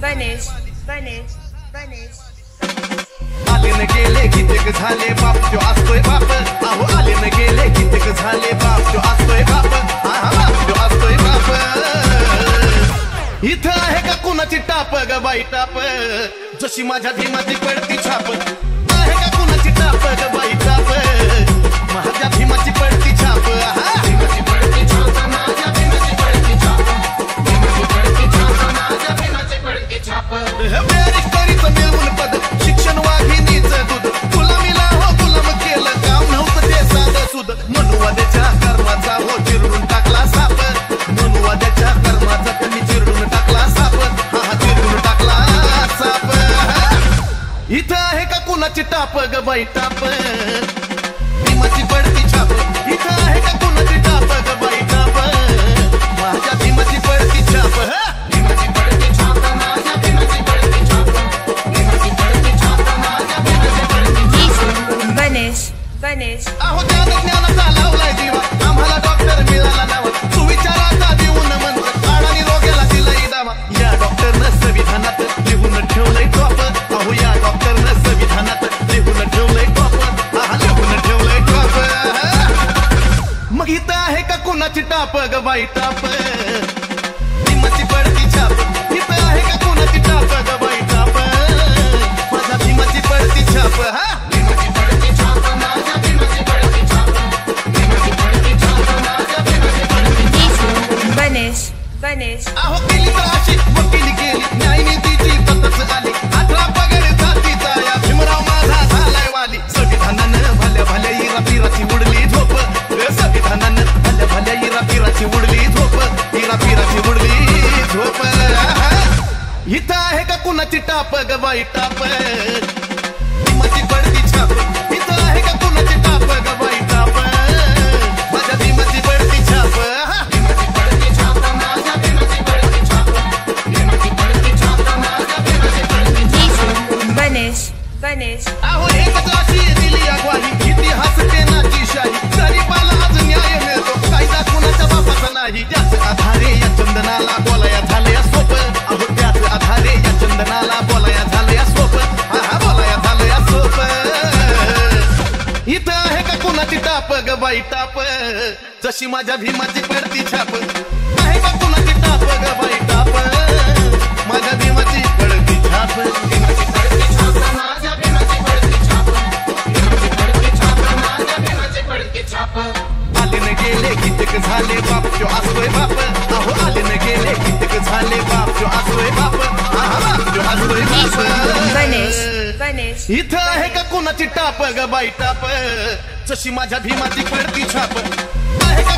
गणेश गणेश गणेश आले न गेले कित्येक झाले बाप जो असतोय बाप अहो आले न गेले कित्येक झाले बाप जो असतोय बाप बाप जो असतोय बाप इथं आहे का कुणाची टाप ग बाई टाप जशी माझ्या भीमाची पडती छाप आहे का कुणाची टाप ग बाई टाप माझ्या भीमाची पडती छाप भीमाची पडती छाप माझ्या भीमाची पडती छाप भीमाची पडती छाप माझ्या भीमाची पडती छाप बेरिस्टरीचं मिळवून पद शिक्षण वाघिणीचं दूध गुलामीला हो गुलाम केलं काम नव्हतं ते साधं सुद मनुवाद्याच्या कर्माचा हो चिरडून टाकला साप मनुवाद्याच्या कर्माचा त्यांनी चिरडून टाकला साप हा चिरडून टाकला साप इथं आहे का कुणाची टाप ग बाई टाप भीमाची पडती छाप इथं आहे का कुणाची टाप ग बाई टाप माझ्या भीमाची पडती छाप भीमाची पडती छाप माझ्या भीमाची पडती छाप भीमाची पडती छाप माझ्या भीमाची पडती छाप गणेश गणेश अहो त्या ज्ञानाचा लावलाय दिवा आम्हाला डॉक्टर मिळाला नावा सुविचाराचा देऊन मंत्र आडानी रोग्याला दिलाय दावा या डॉक्टरनं संविधानात लिहून ठेवलंय टॉप अहो या डॉक्टरनं संविधानात लिहून ठेवलंय टॉप लिहून ठेवलंय टॉप मग इथं आहे का कुणाची टाप ग बाई टाप भीमाची पडती छाप इथं आहे का कुणाची टाप ग बाई टाप माझ्या भीमाची पडती छाप भीमाची पडती छाप माझ्या भीमाची पडती छाप भीमाची पडती छाप माझ्या भीमाची पडती छाप गणेश गणेश अहो केली तर अशी वकिली केली न्यायनीतीची पद्धत आली 18 पगड जातीचा या भीमराव माझा झालाय वाली संविधानानं भल्या भल्या इरा पिराची उडली झोप संविधानानं भल्या भल्या इरा पिराची उडली झोप इरा पिराची उडली झोप इथं आहे का कुणाची टाप ग बाई टाप भीमाची पडती छाप इथं आहे का कुणाची टाप ग बाई टाप माझ्या भीमाची पडती छाप भीमाची पडती छाप माझ्या भीमाची पडती छाप भीमाची पडती छाप माझ्या भीमाची पडती छाप गणेश गणेश अहो एकच अशी दिली अगवाही इतिहास पेनाची शाही गरीबाला आज न्याय मिळतो कायदा कुणाच्या बापाचा नाही त्याच आधारे या चंदनाला बोलाया झालंय सोप अहो त्याच आधारे या चंदनाला बोलाया झालंय सोप हा बोलाया झालंय सोप इथं आहे का कुणाची टाप ग बाई टाप जशी माझ्या भीमाची पडती छाप आहे का कुणाची टाप ग बाई टाप माझ्या भीमाची पडती छाप भीमाची पडती छाप माझ्या भीमाची पडती छाप भीमाची पडती छाप माझ्या भीमाची पडती छाप आले न गेले कित्येक झाले बाप जो असतोय बाप अहो आले न गेले कित्येक झाले बाप जो असतोय बाप बाप जो असतोय बाप गणेश गणेश इथं आहे का कुणाची टाप ग बाई टाप जशी माझ्या भीमाची पडती छाप आहे का